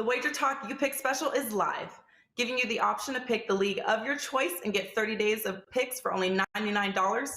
The Wager Talk You Pick special is live, giving you the option to pick the league of your choice and get 30 days of picks for only $99.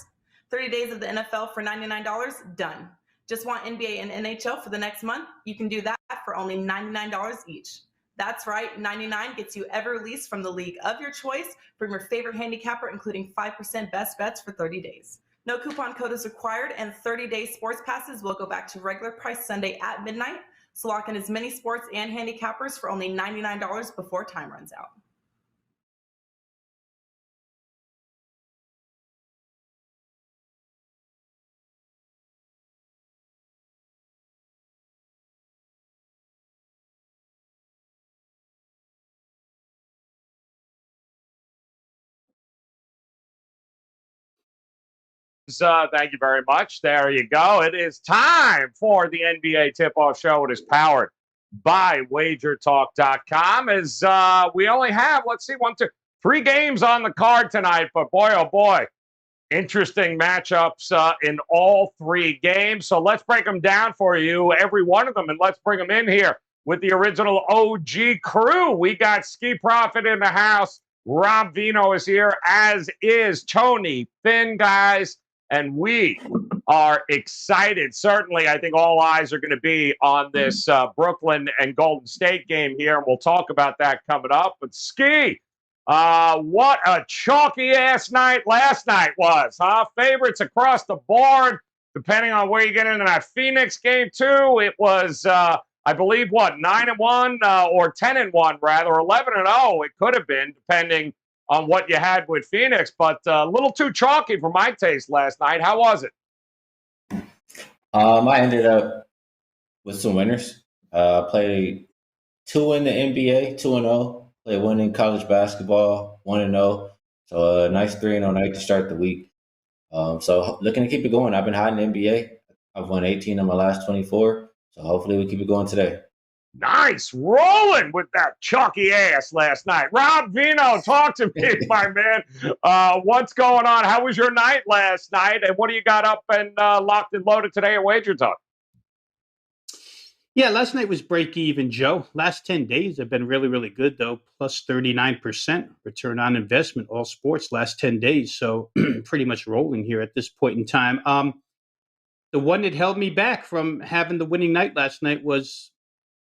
30 days of the NFL for $99, done. Just want NBA and NHL for the next month? You can do that for only $99 each. That's right, 99 gets you every release from the league of your choice from your favorite handicapper, including 5% best bets for 30 days. No coupon code is required, and 30-day sports passes will go back to regular price Sunday at midnight. So lock in as many sports and handicappers for only $99 before time runs out. Thank you very much. There you go. It is time for the NBA tip-off show. It is powered by WagerTalk.com. As we only have, let's see, 3 games on the card tonight. But boy, oh boy, interesting matchups in all 3 games. So let's break them down for you, every one of them, and let's bring them in here with the original OG crew. We got Ski Profit in the house. Rob Vino is here, as is Tony Finn, guys. And we are excited. Certainly, I think all eyes are going to be on this Brooklyn and Golden State game here. And we'll talk about that coming up. But Ski, what a chalky-ass night last night was, huh? Favorites across the board, depending on where you get into that Phoenix game, too. It was, I believe, 9-1 or 10-1, rather, 11-0 it could have been, depending on what you had with Phoenix, but a little too chalky for my taste last night. How was it? I ended up with some winners. Played 2 in the NBA, 2-0. Played 1 in college basketball, 1-0. So a nice 3-0 night to start the week. So looking to keep it going. I've been hot in the NBA. I've won 18 of my last 24. So hopefully we keep it going today. Nice. Rolling with that chalky ass last night. Rob Vino, talk to me, my man. What's going on? How was your night last night? And what do you got up and locked and loaded today at WagerTalk? Yeah, last night was break even, Joe. Last 10 days have been really, really good, though. Plus 39% return on investment, all sports last 10 days. So pretty much rolling here at this point in time. The one that held me back from having the winning night last night was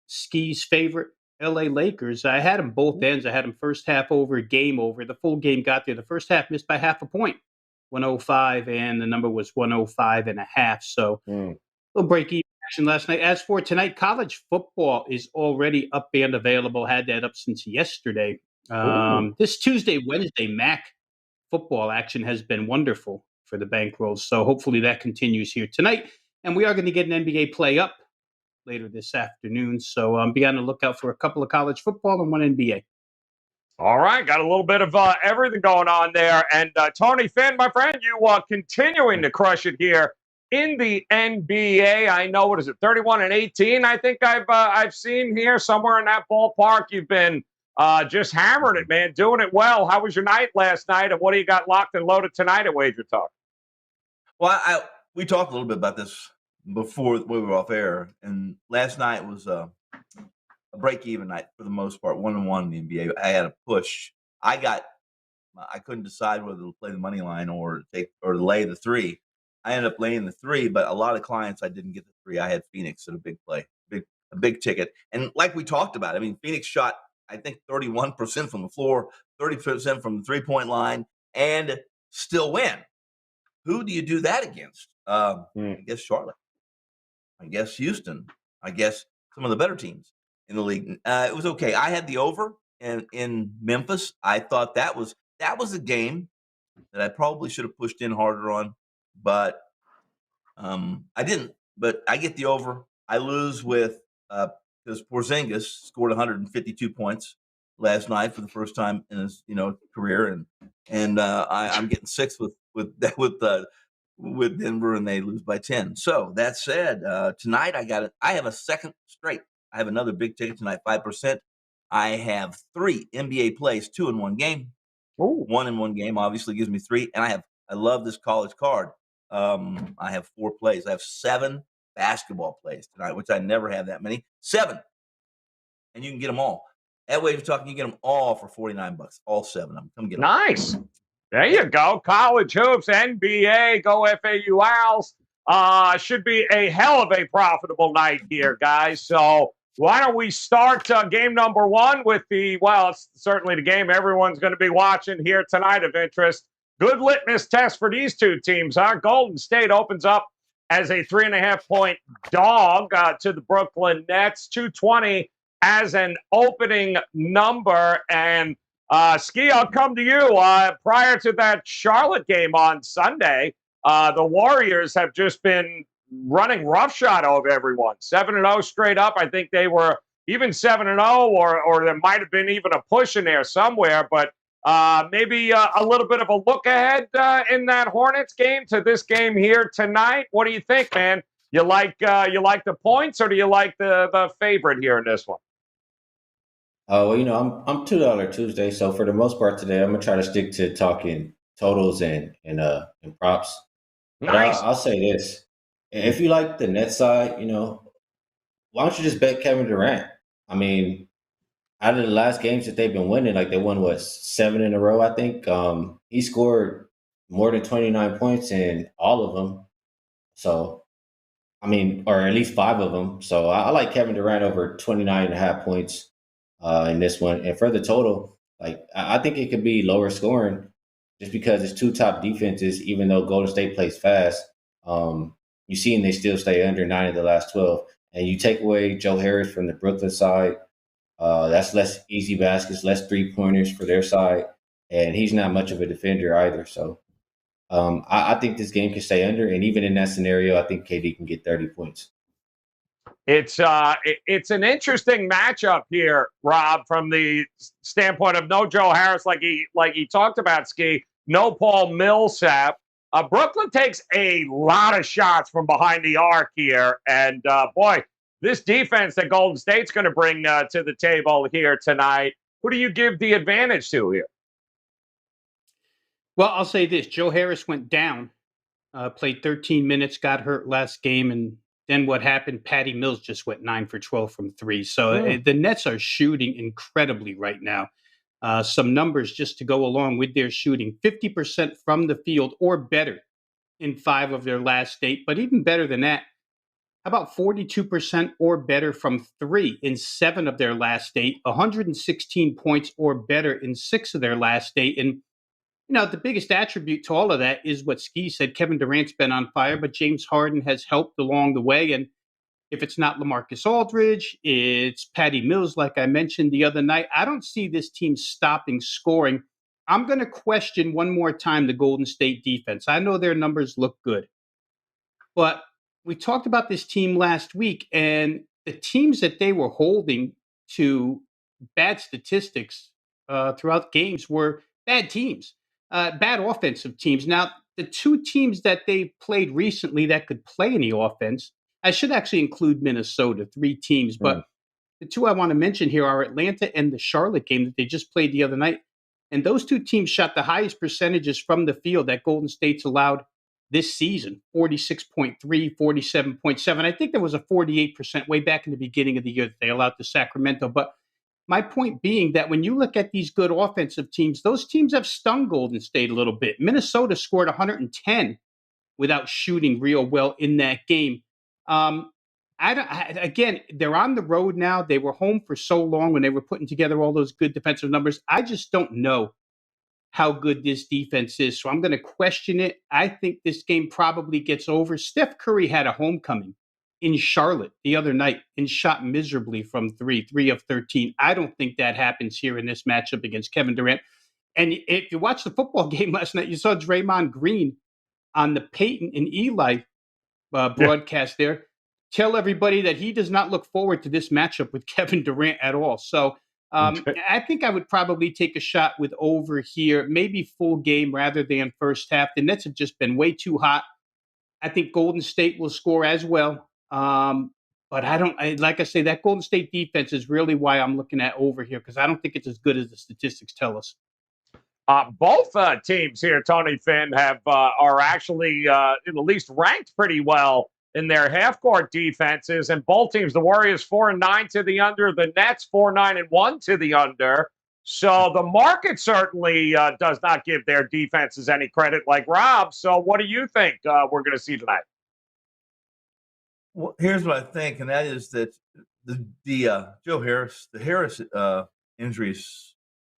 Ski's favorite LA Lakers. I had them both ends. I had them first half over, game over. The full game got there. The first half missed by half a point, 105, and the number was 105.5. So a little break even action last night. As for tonight, college football is already up and available. Had that up since yesterday. This Tuesday, Wednesday, MAC football action has been wonderful for the bankrolls. So hopefully that continues here tonight. And we are going to get an NBA play up later this afternoon. So be on the lookout for a couple of college football and 1 NBA. All right. Got a little bit of everything going on there. And Tony Finn, my friend, you continuing to crush it here in the NBA. I know, what is it, 31-18? I think I've seen here somewhere in that ballpark. You've been just hammering it, man, doing it well. How was your night last night? And what do you got locked and loaded tonight at WagerTalk? Well, we talked a little bit about this before we were off air, and last night was a break-even night for the most part, 1-1 in the NBA. I had a push. I couldn't decide whether to play the money line or lay the 3. I ended up laying the 3, but a lot of clients I didn't get the 3. I had Phoenix at a big play, a big ticket, and like we talked about, I mean, Phoenix shot I think 31% from the floor, 30% from the 3-point line, and still win. Who do you do that against? I guess Charlotte. I guess Houston. I guess some of the better teams in the league. It was okay. I had the over in Memphis. I thought that was a game that I probably should have pushed in harder on, but I didn't. But I get the over. I lose with because Porzingis scored 152 points last night for the first time in his career, and I'm getting 6 with Denver, and they lose by 10. So that said, tonight I have a second straight. I have another big ticket tonight, 5%. I have 3 NBA plays, 2 in one game. 1 in one game obviously gives me 3, and I love this college card. I have 4 plays. I have 7 basketball plays tonight, which I never have that many. 7. and you can get them all. At WagerTalk, you can get them all for $49, all 7 of them. Come get them. Nice. There you go. College hoops, NBA, go FAU Owls. Should be a hell of a profitable night here, guys. So why don't we start game number 1 with it's certainly the game everyone's going to be watching here tonight of interest. Good litmus test for these two teams, huh? Golden State opens up as a 3.5-point dog to the Brooklyn Nets, 220 as an opening number. And Skee, I'll come to you. Prior to that Charlotte game on Sunday, the Warriors have just been running roughshod over everyone. 7-0 straight up. I think they were even 7-0, or there might have been even a push in there somewhere. But maybe a little bit of a look ahead in that Hornets game to this game here tonight. What do you think, man? You like the points, or do you like the favorite here in this one? Well, I'm $2 Tuesday, so for the most part today, I'm gonna try to stick to talking totals and props. Nice. But I'll say this: if you like the net side, why don't you just bet Kevin Durant? I mean, out of the last games that they've been winning, like they won 7 in a row, I think. He scored more than 29 points in all of them. So, I mean, or at least 5 of them. So I like Kevin Durant over 29.5 points in this one. And for the total, I think it could be lower scoring just because it's 2 top defenses, even though Golden State plays fast. You've seen they still stay under 9 of the last 12. And you take away Joe Harris from the Brooklyn side, that's less easy baskets, less 3-pointers for their side. And he's not much of a defender either. So I think this game can stay under. And even in that scenario, I think KD can get 30 points. It's an interesting matchup here, Rob, from the standpoint of no Joe Harris, like he talked about, Skee, no Paul Millsap. Brooklyn takes a lot of shots from behind the arc here, and boy, this defense that Golden State's going to bring to the table here tonight. Who do you give the advantage to here? Well, I'll say this: Joe Harris went down, played 13 minutes, got hurt last game, and then what happened? Patty Mills just went 9 for 12 from 3. So the Nets are shooting incredibly right now. Some numbers just to go along with their shooting: 50% from the field or better in 5 of their last 8. But even better than that, how about 42% or better from 3 in 7 of their last 8? 116 points or better in 6 of their last 8. And the biggest attribute to all of that is what Skee said. Kevin Durant's been on fire, but James Harden has helped along the way. And if it's not LaMarcus Aldridge, it's Patty Mills, like I mentioned the other night. I don't see this team stopping scoring. I'm going to question one more time the Golden State defense. I know their numbers look good, but we talked about this team last week, and the teams that they were holding to bad statistics throughout games were bad teams. Bad offensive teams. Now, the 2 teams that they played recently that could play any offense, I should actually include Minnesota, 3 teams, but the 2 I want to mention here are Atlanta and the Charlotte game that they just played the other night. And those 2 teams shot the highest percentages from the field that Golden State's allowed this season, 46.3, 47.7. I think there was a 48% way back in the beginning of the year that they allowed to Sacramento. But my point being that when you look at these good offensive teams, those teams have stung Golden State a little bit. Minnesota scored 110 without shooting real well in that game. Again, they're on the road now. They were home for so long when they were putting together all those good defensive numbers. I just don't know how good this defense is, so I'm going to question it. I think this game probably gets over. Steph Curry had a homecoming in Charlotte the other night and shot miserably from 3 of 13. I don't think that happens here in this matchup against Kevin Durant. And if you watched the football game last night, you saw Draymond Green on the Peyton and Eli broadcast there tell everybody that he does not look forward to this matchup with Kevin Durant at all. So I think I would probably take a shot with over here, maybe full game rather than first half. The Nets have just been way too hot. I think Golden State will score as well. But like I say, that Golden State defense is really why I'm looking at over here, because I don't think it's as good as the statistics tell us. Both teams here, Tony Finn, are actually at least ranked pretty well in their half-court defenses, and both teams, the Warriors 4-9 to the under, the Nets 4-9-1 to the under. So the market certainly does not give their defenses any credit like Rob. So what do you think we're going to see tonight? Well, here's what I think, and that is that the Harris injury is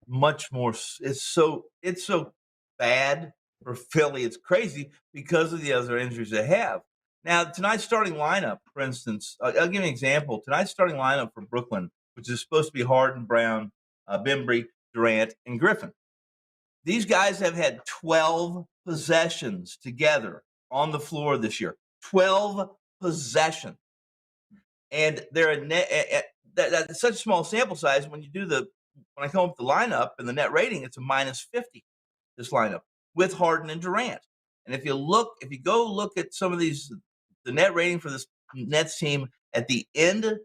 much more. It's so bad for Philly. It's crazy because of the other injuries they have. Now, tonight's starting lineup, for instance, I'll give you an example. Tonight's starting lineup for Brooklyn, which is supposed to be Harden, Brown, Bembry, Durant, and Griffin. These guys have had 12 possessions together on the floor this year. 12 possessions. And they're that's such a small sample size. When I come up with the lineup and the net rating, it's a -50, this lineup, with Harden and Durant. And if you go look at some of these, the net rating for this Nets team at the end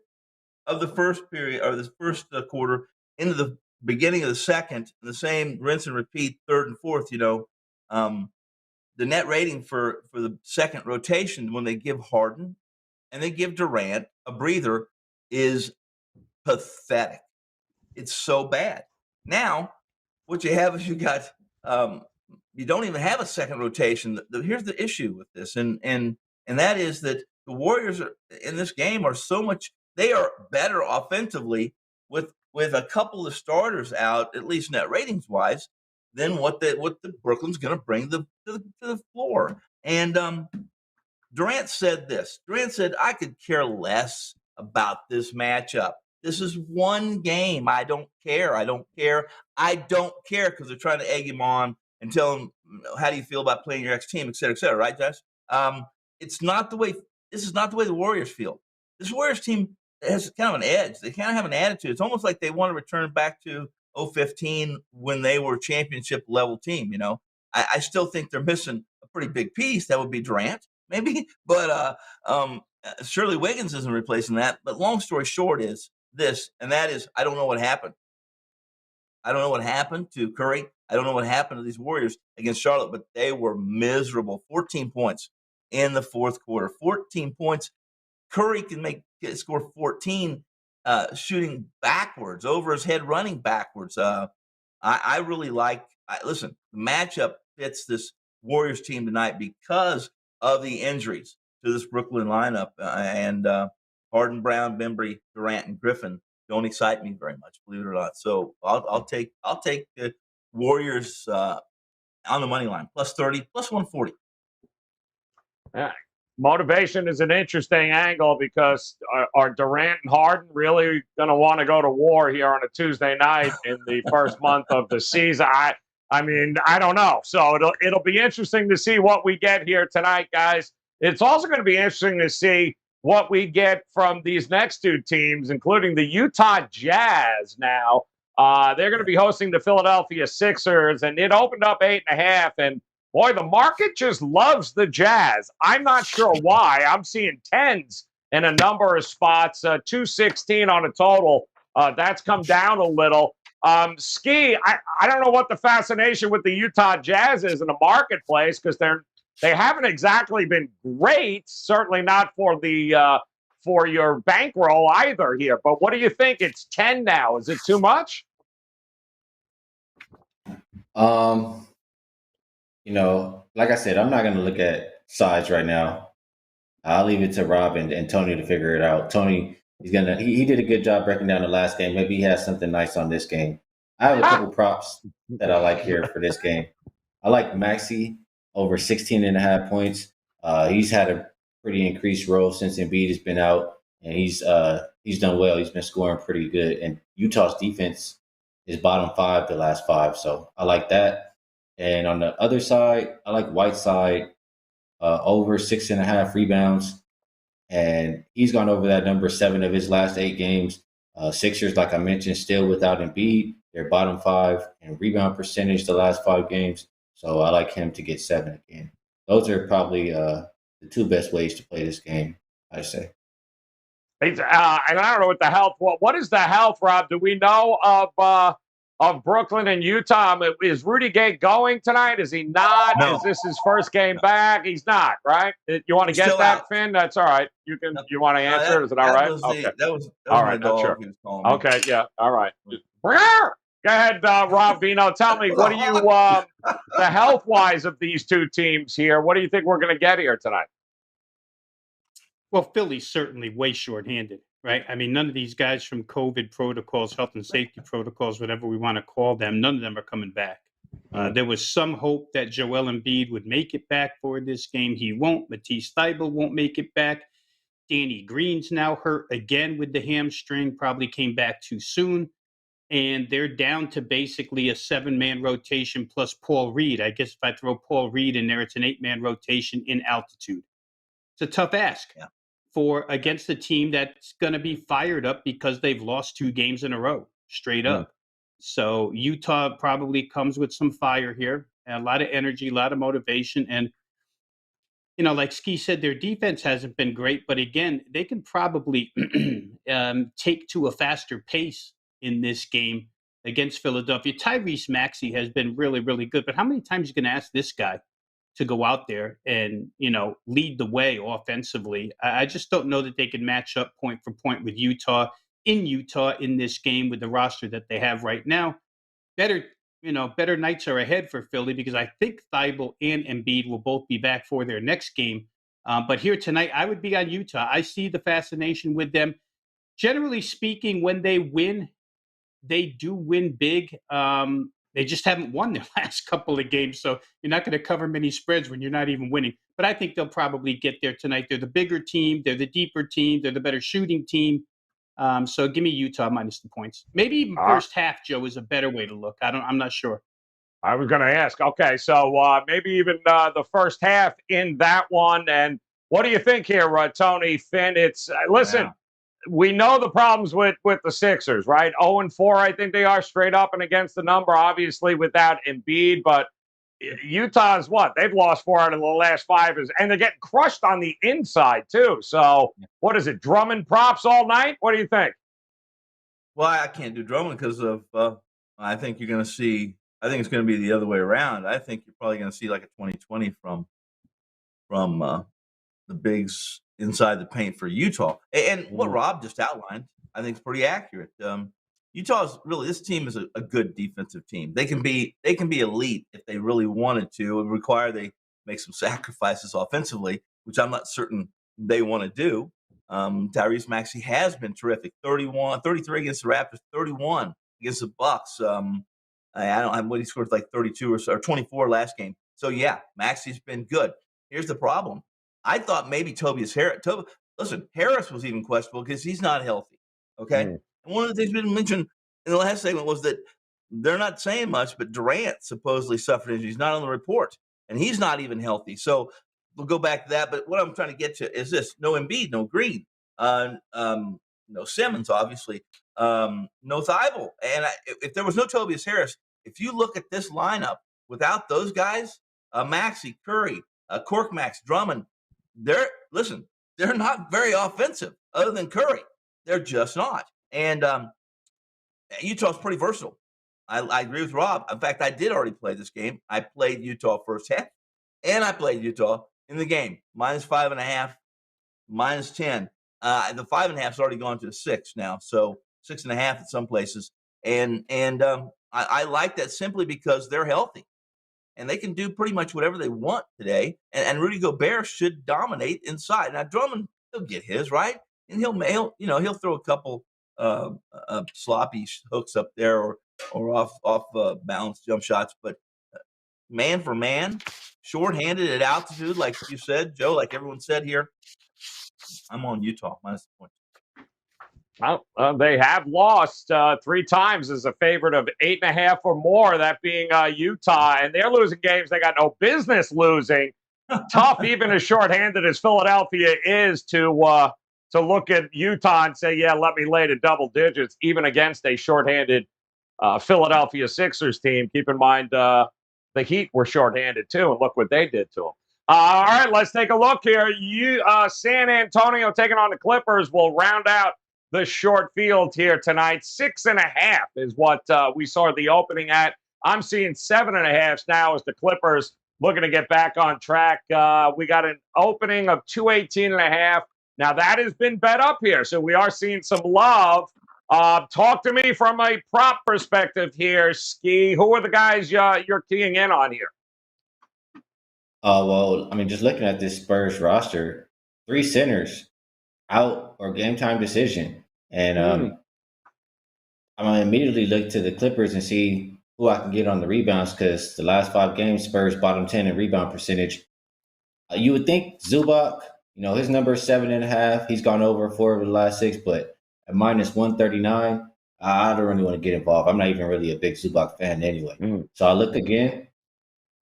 of the first period or this first quarter into the beginning of the second, the same rinse and repeat third and fourth, the net rating for the second rotation when they give Harden and they give Durant a breather is pathetic. It's so bad. Now, what you have is you got you don't even have a second rotation. Here's the issue with this, and that is that the Warriors in this game are they are better offensively with a couple of starters out, at least net ratings wise, than what the Brooklyn's going to bring to the floor. And Durant said this. Durant said, "I could care less about this matchup. This is one game. I don't care. I don't care. I don't care," because they're trying to egg him on and tell him, how do you feel about playing your ex-team, et cetera, right, Josh? This is not the way the Warriors feel. This Warriors team has kind of an edge. They kind of have an attitude. It's almost like they want to return back to 2015 when they were a championship level team. I still think they're missing a pretty big piece. That would be Durant, maybe, but surely Wiggins isn't replacing that. But long story short is this, and that is, I don't know what happened. I don't know what happened to Curry. I don't know what happened to these Warriors against Charlotte, but they were miserable. 14 points in the fourth quarter. 14 points. Curry can score 14 shooting backwards, over his head, running backwards. I really listen, the matchup fits this Warriors team tonight because of the injuries to this Brooklyn lineup. And Harden, Brown, Bembry, Durant, and Griffin don't excite me very much, believe it or not. So I'll take the Warriors on the money line, +30, +140. Yeah. Motivation is an interesting angle because are Durant and Harden really going to want to go to war here on a Tuesday night in the first month of the season? I mean, I don't know. So it'll be interesting to see what we get here tonight, guys. It's also going to be interesting to see what we get from these next two teams, including the Utah Jazz now. They're going to be hosting the Philadelphia Sixers, and it opened up 8.5, and boy, the market just loves the Jazz. I'm not sure why. I'm seeing 10s in a number of spots, 216 on a total. That's come down a little. Skee, I don't know what the fascination with the Utah Jazz is in the marketplace, because they haven't exactly been great. Certainly not for the for your bankroll either here. But what do you think? It's 10 now. Is it too much? Like I said, I'm not going to look at sides right now. I'll leave it to Rob and Tony to figure it out. Tony, he did a good job breaking down the last game. Maybe he has something nice on this game. I have a couple props that I like here for this game. I like Maxey over 16.5 points. He's had a pretty increased role since Embiid has been out, and he's done well. He's been scoring pretty good. And Utah's defense is bottom 5 the last 5, so I like that. And on the other side, I like Whiteside over 6.5 rebounds. And he's gone over that number 7 of his last 8 games. Sixers, like I mentioned, still without Embiid. They're bottom 5 in rebound percentage the last 5 games. So I like him to get 7 again. Those are probably the 2 best ways to play this game, I say. And I don't know what the health. What is the health, Rob? Do we know of of Brooklyn and Utah. Is Rudy Gay going tonight? Is he not? No. Is this his first game back? He's not, right? You want to He's get still that, out. Finn? That's all right. You can. You want to answer it? Is it all That right? was Okay. that was All my right, not dog. sure. He was calling me. Okay, yeah, all right. Go ahead, Rob Vino. Tell me, what do you, the health-wise of these two teams here, what do you think we're going to get here tonight? Well, Philly's certainly way shorthanded, right? I mean, none of these guys from COVID protocols, health and safety protocols, whatever we want to call them, none of them are coming back. There was some hope that Joel Embiid would make it back for this game. He won't. Matisse Thybulle won't make it back. Danny Green's now hurt again with the hamstring, probably came back too soon. And they're down to basically a 7-man rotation plus Paul Reed. I guess if I throw Paul Reed in there, it's an 8-man rotation in altitude. It's a tough ask for against a team that's going to be fired up because they've lost 2 games in a row straight up. So Utah probably comes with some fire here, a lot of energy, a lot of motivation. And, you know, like Skee said, their defense hasn't been great. But again, they can probably take to a faster pace in this game against Philadelphia. Tyrese Maxey has been really, really good. But how many times are you going to ask this guy to go out there and, you know, lead the way offensively? I just don't know that they can match up point for point with Utah in this game with the roster that they have right now. Better nights are ahead for Philly because I think Thybulle and Embiid will both be back for their next game. But here tonight, I would be on Utah. I see the fascination with them. Generally speaking, when they win, they do win big. They just haven't won their last couple of games, so you're not going to cover many spreads when you're not even winning. But I think they'll probably get there tonight. They're the bigger team. They're the deeper team. They're the better shooting team. So give me Utah minus the points. Maybe even first half, Joe, is a better way to look. I'm not sure. I was going to ask. Okay, so maybe even the first half in that one. And what do you think here, Tony, Finn? It's listen. We know the problems with the Sixers, right? 0-4, I think they are straight up and against the number, obviously without Embiid. But Utah's what? They've lost 4 out of the last 5, and they're getting crushed on the inside too. So what is it? Drummond props all night? What do you think? Well, I can't do Drummond because of I think you're going to see. I think it's going to be the other way around. I think you're probably going to see like a 20-20 from the bigs inside the paint for Utah. And what Rob just outlined, I think, is pretty accurate. Utah's really, this team is a good defensive team. They can be elite if they really wanted to. It would require they make some sacrifices offensively, which I'm not certain they want to do. Tyrese Maxey has been terrific. 33 against the Raptors, 31 against the Bucks. I don't have what he scored like 32 or 24 last game. So yeah, Maxey's been good. Here's the problem. I thought maybe Tobias Harris. Listen, Harris was even questionable because he's not healthy. Okay, and one of the things we didn't mention in the last segment was that they're not saying much, but Durant supposedly suffered injury. He's not on the report, and he's not even healthy. So we'll go back to that. But what I'm trying to get to is this: no Embiid, no Green, no Simmons, obviously, no Thybulle. And if there was no Tobias Harris, if you look at this lineup without those guys, Maxey, Curry, Korkmaz, Drummond, they're not very offensive other than Curry. They're just not. And Utah's pretty versatile. I agree with Rob. In fact, I did already play this game. I played Utah first half, and I played Utah in the game. -5.5, -10. The 5.5's already gone to a 6 now, so 6.5 at some places. And I like that simply because they're healthy. And they can do pretty much whatever they want today. And Rudy Gobert should dominate inside. Now Drummond, he'll get his right, and he'll throw a couple sloppy hooks up there or off balance jump shots. But man for man, shorthanded at altitude, like you said, Joe, like everyone said here, I'm on Utah minus the points. Well, they have lost 3 times as a favorite of 8.5 or more, that being Utah. And they're losing games they got no business losing. Tough, even as shorthanded as Philadelphia is, to look at Utah and say, yeah, let me lay to double digits, even against a shorthanded Philadelphia Sixers team. Keep in mind the Heat were shorthanded too, and look what they did to them. All right, let's take a look here. San Antonio taking on the Clippers will round out the short field here tonight. 6.5 is what we saw the opening at. I'm seeing 7.5 now as the Clippers looking to get back on track. We got an opening of 218.5. Now that has been bet up here, so we are seeing some love. Talk to me from a prop perspective here, Skee. Who are the guys you're keying in on here? Well, I mean, just looking at this Spurs roster, 3 centers out or game time decision. And I'm going to immediately look to the Clippers and see who I can get on the rebounds because the last 5 games, Spurs bottom 10 in rebound percentage. You would think Zubac, his number is 7.5. He's gone over 4 of the last 6, but at minus 139, I don't really want to get involved. I'm not even really a big Zubac fan anyway. So I look again,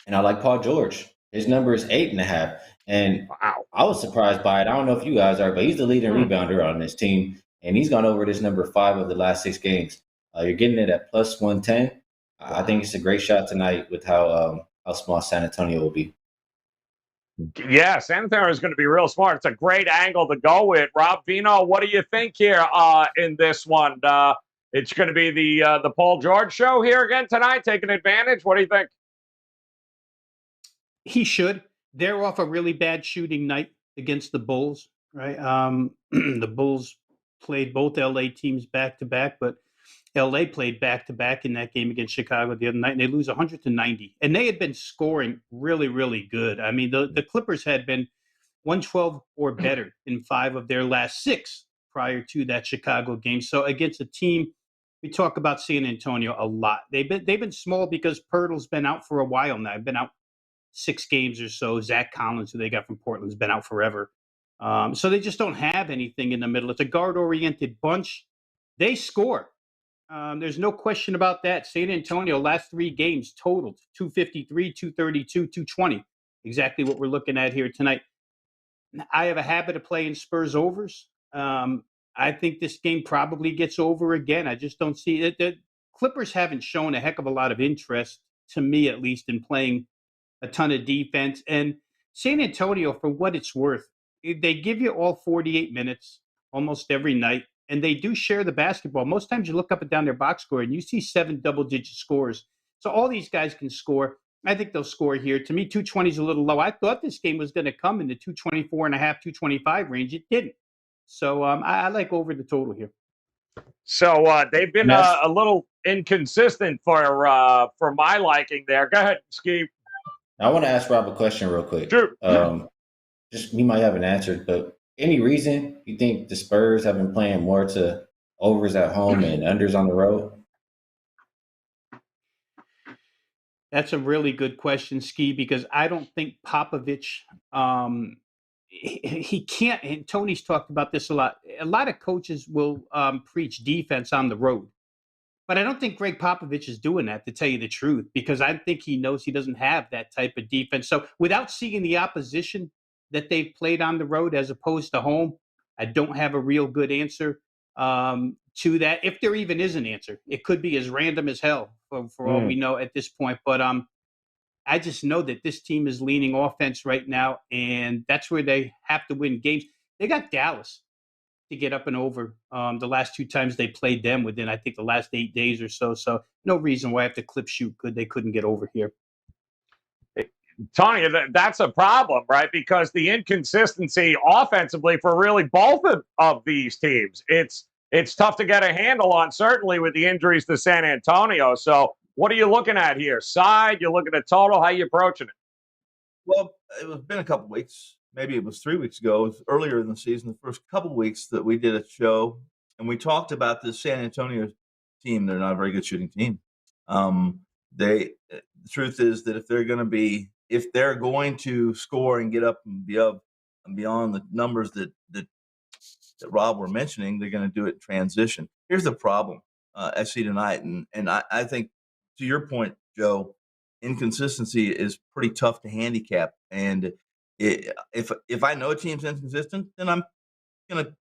and I like Paul George. His number is 8.5. And I was surprised by it. I don't know if you guys are, but he's the leading rebounder on this team. And he's gone over this number 5 of the last 6 games. You're getting it at plus 110. I think it's a great shot tonight with how small San Antonio will be. Yeah, San Antonio is going to be real smart. It's a great angle to go with. Rob Vino, what do you think here in this one? It's going to be the Paul George show here again tonight, taking advantage. What do you think? He should. They're off a really bad shooting night against the Bulls, right? The Bulls played both LA teams back to back, but LA played back to back in that game against Chicago the other night, and they lose 100-90. And they had been scoring really, really good. I mean, the Clippers had been 112 or better in 5 of their last 6 prior to that Chicago game. So against a team, we talk about San Antonio a lot. They've been small because Pirtle's been out for a while now. Been out 6 games or so. Zach Collins, who they got from Portland, has been out forever. So they just don't have anything in the middle. It's a guard-oriented bunch. They score. There's no question about that. San Antonio, last 3 games totaled 253, 232, 220. Exactly what we're looking at here tonight. I have a habit of playing Spurs overs. I think this game probably gets over again. I just don't see it. The Clippers haven't shown a heck of a lot of interest, to me at least, in playing a ton of defense. And San Antonio, for what it's worth, they give you all 48 minutes almost every night, and they do share the basketball. Most times you look up and down their box score, and you see 7 double-digit scores. So all these guys can score. I think they'll score here. To me, 220 is a little low. I thought this game was going to come in the 224.5, 225 range. It didn't. So I like over the total here. So they've been a little inconsistent for my liking there. Go ahead, Skee. I want to ask Rob a question real quick. Sure. Just he might have an answer, but any reason you think the Spurs have been playing more to overs at home and unders on the road? That's a really good question, Skee, because I don't think Popovich he can't. And Tony's talked about this a lot. A lot of coaches will preach defense on the road, but I don't think Greg Popovich is doing that, to tell you the truth, because I think he knows he doesn't have that type of defense. So without seeing the opposition that they've played on the road as opposed to home, I don't have a real good answer to that. If there even is an answer, it could be as random as hell for all we know at this point. But I just know that this team is leaning offense right now, and that's where they have to win games. They got Dallas to get up and over the last 2 times they played them within, I think, the last 8 days or so. So no reason why, if the Clips shoot good, they couldn't get over here. Tony, that's a problem, right? Because the inconsistency offensively for really both of these teams, it's tough to get a handle on, certainly with the injuries to San Antonio. So what are you looking at here? Side? You're looking at total? How are you approaching it? Well, it's been a couple weeks. Maybe it was 3 weeks ago. It was earlier in the season, the first couple weeks that we did a show, and we talked about this San Antonio team. They're not a very good shooting team. The truth is that if they're going to score and get up and beyond the numbers that Rob were mentioning, they're going to do it in transition. Here's the problem I see tonight, and I think, to your point, Joe, inconsistency is pretty tough to handicap. And if I know a team's inconsistent, then I'm going to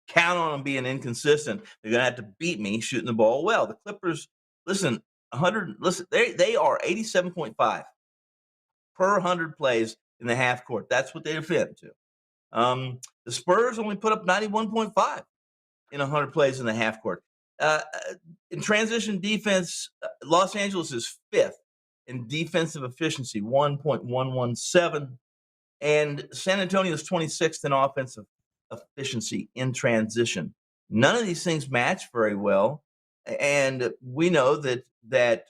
count on them being inconsistent. They're going to have to beat me shooting the ball well. The Clippers, listen, they are 87.5 per 100 plays in the half court. That's what they defend to. The Spurs only put up 91.5 in 100 plays in the half court. In transition defense, Los Angeles is 5th in defensive efficiency, 1.117. And San Antonio is 26th in offensive efficiency in transition. None of these things match very well. And we know that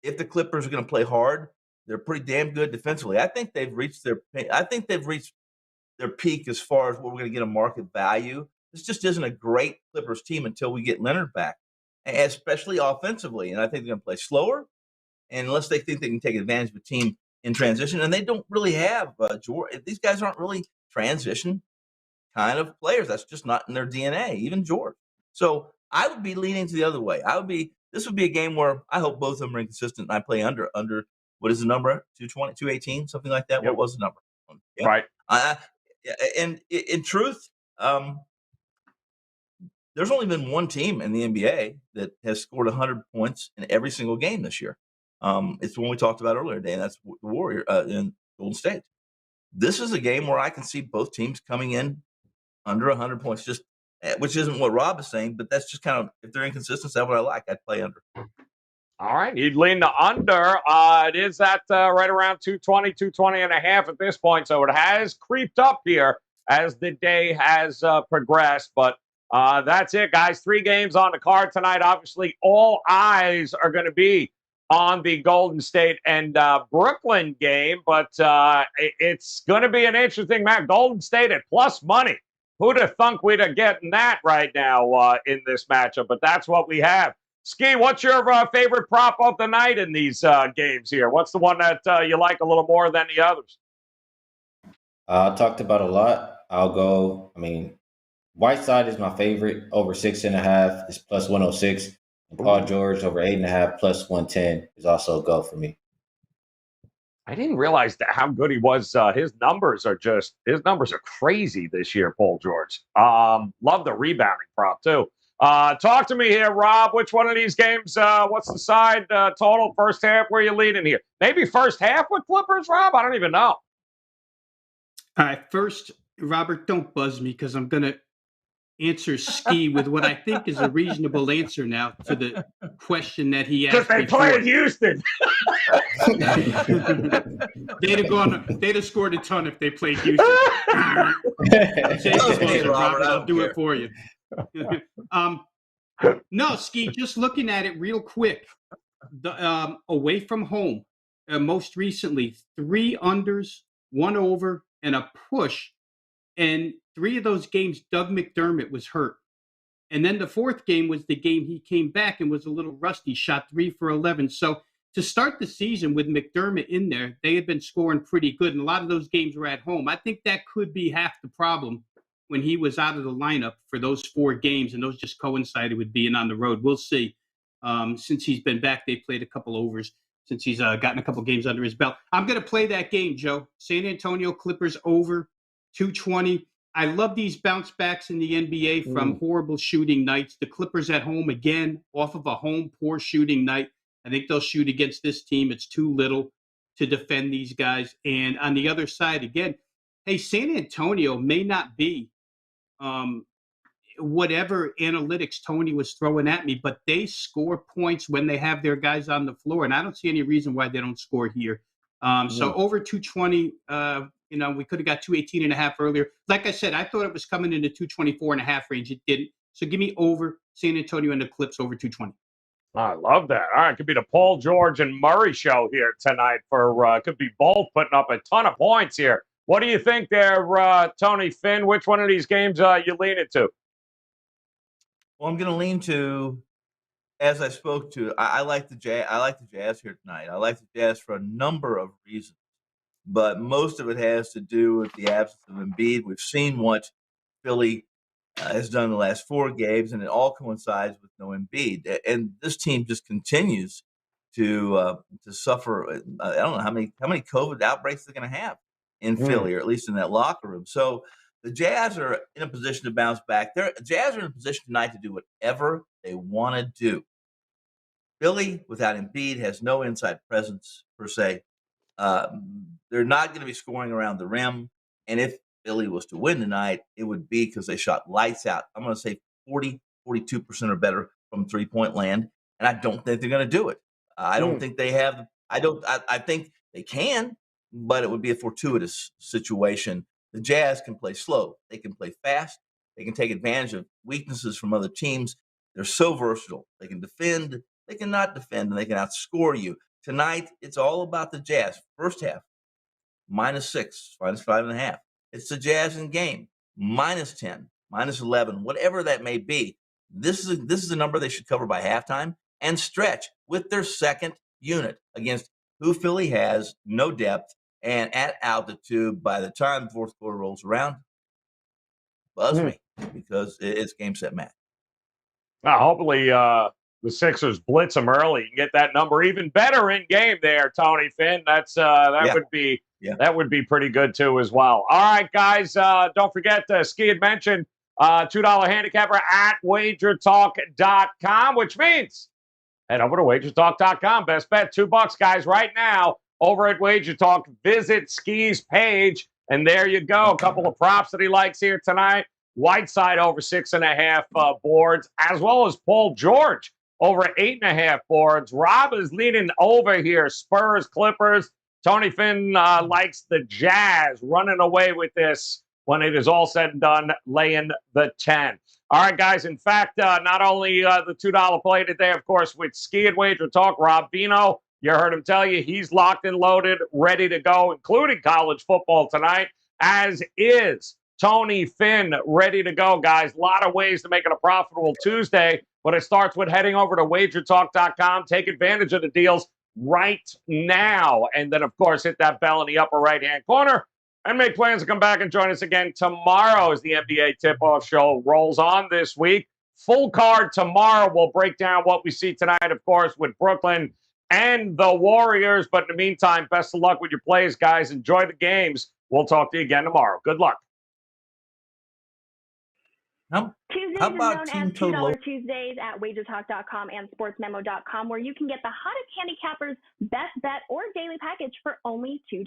if the Clippers are going to play hard, they're pretty damn good defensively. I think they've reached their peak as far as what we're going to get a market value. This just isn't a great Clippers team until we get Leonard back, especially offensively. And I think they're going to play slower, and unless they think they can take advantage of a team in transition. And they don't really have George. These guys aren't really transition kind of players. That's just not in their DNA, even George. So I would be leaning to the other way. This would be a game where I hope both of them are inconsistent and I play under, what is the number? 220, 218, something like that? Yep. What was the number? Yeah. Right. And in truth, there's only been one team in the NBA that has scored 100 points in every single game this year. It's the one we talked about earlier today, and that's the Warrior in Golden State. This is a game where I can see both teams coming in under 100 points, which isn't what Rob is saying, but that's just kind of, if they're inconsistent, that's what I like. I'd play under. All right. You'd lean the under. It is at right around 220 and a half at this point. So it has creeped up here as the day has progressed. But that's it, guys. 3 games on the card tonight. Obviously, all eyes are going to be on the Golden State and Brooklyn game. But it's going to be an interesting match. Golden State at plus money. Who'd have thunk we'd have getting that right now in this matchup? But that's what we have. Skee, what's your favorite prop of the night in these games here? What's the one that you like a little more than the others? I talked about a lot. I'll go, Whiteside is my favorite, over 6.5 is plus 106. And Paul George over 8.5 plus 110 is also a go for me. I didn't realize how good he was. His numbers are crazy this year, Paul George. Love the rebounding prop, too. Talk to me here, Rob. Which one of these games, what's the side total first half? Where are you leading here? Maybe first half with Clippers, Rob? I don't even know. All right, first, Robert, don't buzz me because I'm going to answer Skee with what I think is a reasonable answer now to the question that he asked before. Because they played Houston. They'd have scored a ton if they played Houston. Robert, I'll do it for you. No, Skee, just looking at it real quick, the away from home, most recently 3 unders, 1 over, and a push, and 3 of those games Doug McDermott was hurt, and then the 4th game was the game he came back and was a little rusty, shot 3 for 11. So to start the season with McDermott in there, they had been scoring pretty good, and a lot of those games were at home. I think that could be half the problem when he was out of the lineup for those 4 games, and those just coincided with being on the road. We'll see. Since he's been back, they played a couple overs since he's gotten a couple games under his belt. I'm going to play that game, Joe. San Antonio Clippers over 220. I love these bounce backs in the NBA from horrible shooting nights. The Clippers at home again off of a home poor shooting night. I think they'll shoot against this team. It's too little to defend these guys. And on the other side, again, hey, San Antonio may not be whatever analytics Tony was throwing at me, but they score points when they have their guys on the floor. And I don't see any reason why they don't score here. So over 220, we could have got 218.5 earlier. Like I said, I thought it was coming into 224.5 range. It didn't. So give me over San Antonio and the Clips over 220. I love that. All right, could be the Paul George and Murray show here tonight. Could be both putting up a ton of points here. What do you think there, Tony Finn? Which one of these games you leaning to? Well, I'm going to lean to, as I spoke to, I like the Jazz. I like the Jazz here tonight. I like the Jazz for a number of reasons, but most of it has to do with the absence of Embiid. We've seen what Philly has done in the last 4 games, and it all coincides with no Embiid. And this team just continues to suffer. I don't know how many COVID outbreaks they're going to have in Philly, or at least in that locker room. So the Jazz are in a position to bounce back. The Jazz are in a position tonight to do whatever they want to do. Philly, without Embiid, has no inside presence per se. They're not going to be scoring around the rim. And if Philly was to win tonight, it would be because they shot lights out. I'm going to say 42% or better from 3-point land. And I don't think they're going to do it. I don't think they have. I think they can, but it would be a fortuitous situation. The Jazz can play slow. They can play fast. They can take advantage of weaknesses from other teams. They're so versatile. They can defend. They can not defend, and they can outscore you. Tonight, it's all about the Jazz. First half, -6, -5.5. It's the Jazz in game. -10, -11, whatever that may be. This is a number they should cover by halftime and stretch with their second unit against who Philly has no depth and at altitude. By the time the fourth quarter rolls around, buzz me, because it's game, set, match. Now, hopefully the Sixers blitz them early and get that number even better in game there, Tony Finn. That would be pretty good too as well. All right, guys, don't forget Skee had mentioned $2 handicapper at WagerTalk.com, which means head over to WagerTalk.com. Best bet, $2, guys, right now over at WagerTalk. Visit Skee's page, and there you go. A couple of props that he likes here tonight. Whiteside over 6.5 boards, as well as Paul George over 8.5 boards. Rob is leading over here. Spurs, Clippers. Tony Finn likes the Jazz running away with this when it is all said and done, laying the 10. All right, guys. In fact, not only the $2 play today, of course, with Skee and Wager Talk, Rob Bino, you heard him tell you he's locked and loaded, ready to go, including college football tonight, as is Tony Finn, ready to go, guys. A lot of ways to make it a profitable Tuesday, but it starts with heading over to WagerTalk.com. Take advantage of the deals right now. And then, of course, hit that bell in the upper right-hand corner and make plans to come back and join us again tomorrow as the NBA Tip-Off Show rolls on this week. Full card tomorrow. We'll break down what we see tonight, of course, with Brooklyn and the Warriors. But in the meantime, best of luck with your plays, guys. Enjoy the games. We'll talk to you again tomorrow. Good luck. Tuesdays How are about known as team total? $2 Tuesdays at WagerTalk.com and SportsMemo.com, where you can get the hottest handicappers, best bet, or daily package for only $2.